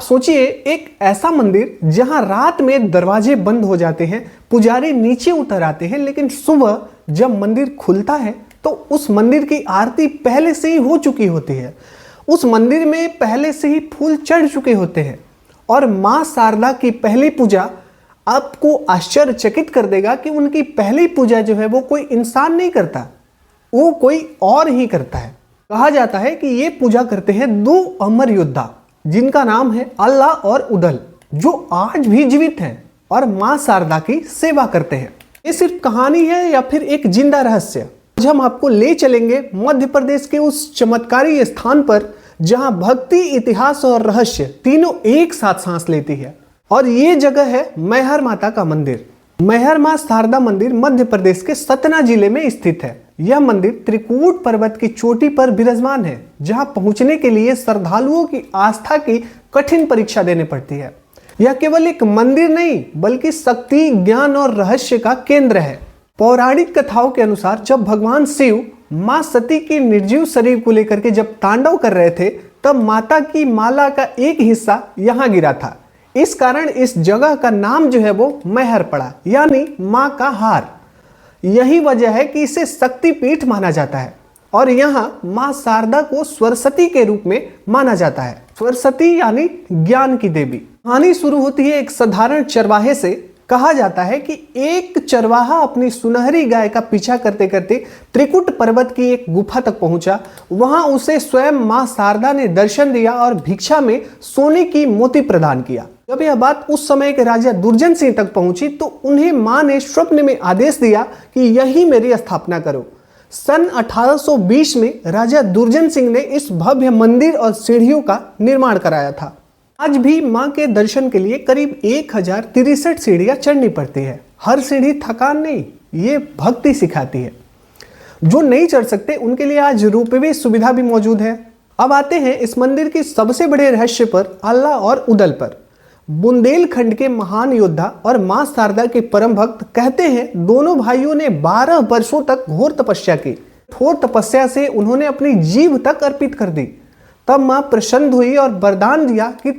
सोचिए एक ऐसा मंदिर जहां रात में दरवाजे बंद हो जाते हैं, पुजारी नीचे उतर आते हैं, लेकिन सुबह जब मंदिर खुलता है तो उस मंदिर की आरती पहले से ही हो चुकी होती है। उस मंदिर में पहले से ही फूल चढ़ चुके होते हैं और मां शारदा की पहली पूजा आपको आश्चर्यचकित कर देगा कि उनकी पहली पूजा जो है वो कोई इंसान नहीं करता, वो कोई और ही करता है। कहा जाता है कि ये पूजा करते हैं दो अमर योद्धा जिनका नाम है अल्लाह और उदल, जो आज भी जीवित हैं और मां शारदा की सेवा करते हैं। ये सिर्फ कहानी है या फिर एक जिंदा रहस्य? आज हम आपको ले चलेंगे मध्य प्रदेश के उस चमत्कारी स्थान पर जहां भक्ति, इतिहास और रहस्य तीनों एक साथ सांस लेती है। और ये जगह है मैहर माता का मंदिर। मैहर मां शारदा मंदिर मध्य प्रदेश के सतना जिले में स्थित है। यह मंदिर त्रिकूट पर्वत की चोटी पर विराजमान है, जहां पहुंचने के लिए श्रद्धालुओं की आस्था की कठिन परीक्षा देनी पड़ती है। यह केवल एक मंदिर नहीं बल्कि शक्ति, ज्ञान और रहस्य का केंद्र है। पौराणिक कथाओं के अनुसार जब भगवान शिव मां सती के निर्जीव शरीर को लेकर के जब तांडव कर रहे थे, तब माता की माला का एक हिस्सा यहाँ गिरा था। इस कारण इस जगह का नाम जो है वो मैहर पड़ा, यानी मां का हार। यही वजह है कि इसे शक्तिपीठ माना जाता है और यहाँ मां शारदा को सरस्वती के रूप में माना जाता है। सरस्वती यानी ज्ञान की देवी। कहानी शुरू होती है एक साधारण चरवाहे से। कहा जाता है कि एक चरवाहा अपनी सुनहरी गाय का पीछा करते करते त्रिकुट पर्वत की एक गुफा तक पहुंचा। वहां उसे स्वयं मां शारदा ने दर्शन दिया और भिक्षा में सोने की मोती प्रदान किया। जब यह बात उस समय के राजा दुर्जन सिंह तक पहुंची तो उन्हें मां ने स्वप्न में आदेश दिया कि यही मेरी स्थापना करो। सन 1820 में राजा दुर्जन सिंह ने इस भव्य मंदिर और सीढ़ियों का निर्माण कराया था। आज भी मां के दर्शन के लिए करीब 1063 सीढ़ियां चढ़नी पड़ती है। हर सीढ़ी थकान नहीं, ये भक्ति सिखाती है। जो नहीं चढ़ सकते उनके लिए आज रोपवे सुविधा भी मौजूद है। अब आते हैं इस मंदिर के सबसे बड़े रहस्य पर, अल्लाह और उदल पर। बुंदेलखंड के महान योद्धा और मां शारदा के परम भक्त कहते हैं दोनों भाइयों ने 12 वर्षों तक घोर तपस्या की। घोर तपस्या से उन्होंने अपनी जीव तक अर्पित कर दी। तब मां प्रसन्न हुई और वरदान दिया कि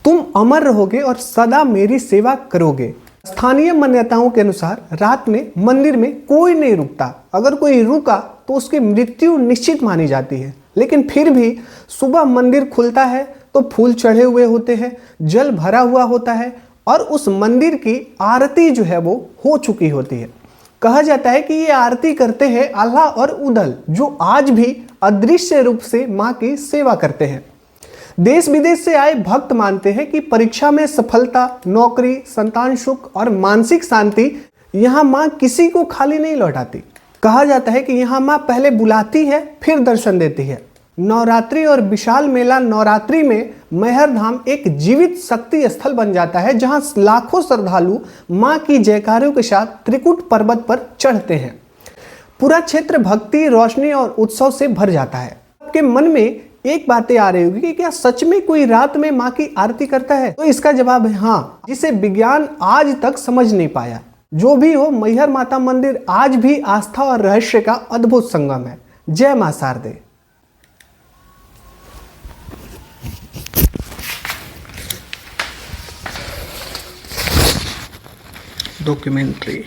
तुम अमर रहोगे और सदा मेरी सेवा करोगे। स्थानीय मान्यताओं के अनुसार रात में मंदिर में कोई नहीं रुकता। अगर कोई रुका तो उसकी मृत्यु निश्चित मानी जाती है। लेकिन फिर भी सुबह मंदिर खुलता है तो फूल चढ़े हुए होते हैं, जल भरा हुआ होता है और उस मंदिर की आरती जो है वो हो चुकी होती है। कहा जाता है कि ये आरती करते हैं अल्लाह और उदल, जो आज भी अदृश्य रूप से मां की सेवा करते हैं। देश विदेश से आए भक्त मानते हैं कि परीक्षा में सफलता, नौकरी, संतान सुख और मानसिक शांति, यहाँ मां किसी को खाली नहीं लौटाती। कहा जाता है कि यहाँ मां पहले बुलाती है फिर दर्शन देती है। नवरात्रि और विशाल मेला नवरात्रि में मैहर धाम एक जीवित शक्ति स्थल बन जाता है, जहां लाखों श्रद्धालु मां की जयकारों के साथ त्रिकुट पर्वत पर चढ़ते हैं। पूरा क्षेत्र भक्ति, रोशनी और उत्सव से भर जाता है। आपके मन में एक बातें आ रही होगी कि क्या सच में कोई रात में मां की आरती करता है? तो इसका जवाब है हाँ, जिसे विज्ञान आज तक समझ नहीं पाया। जो भी हो, मैहर माता मंदिर आज भी आस्था और रहस्य का अद्भुत संगम है। जय मां शारदे। डॉक्यूमेंट्री।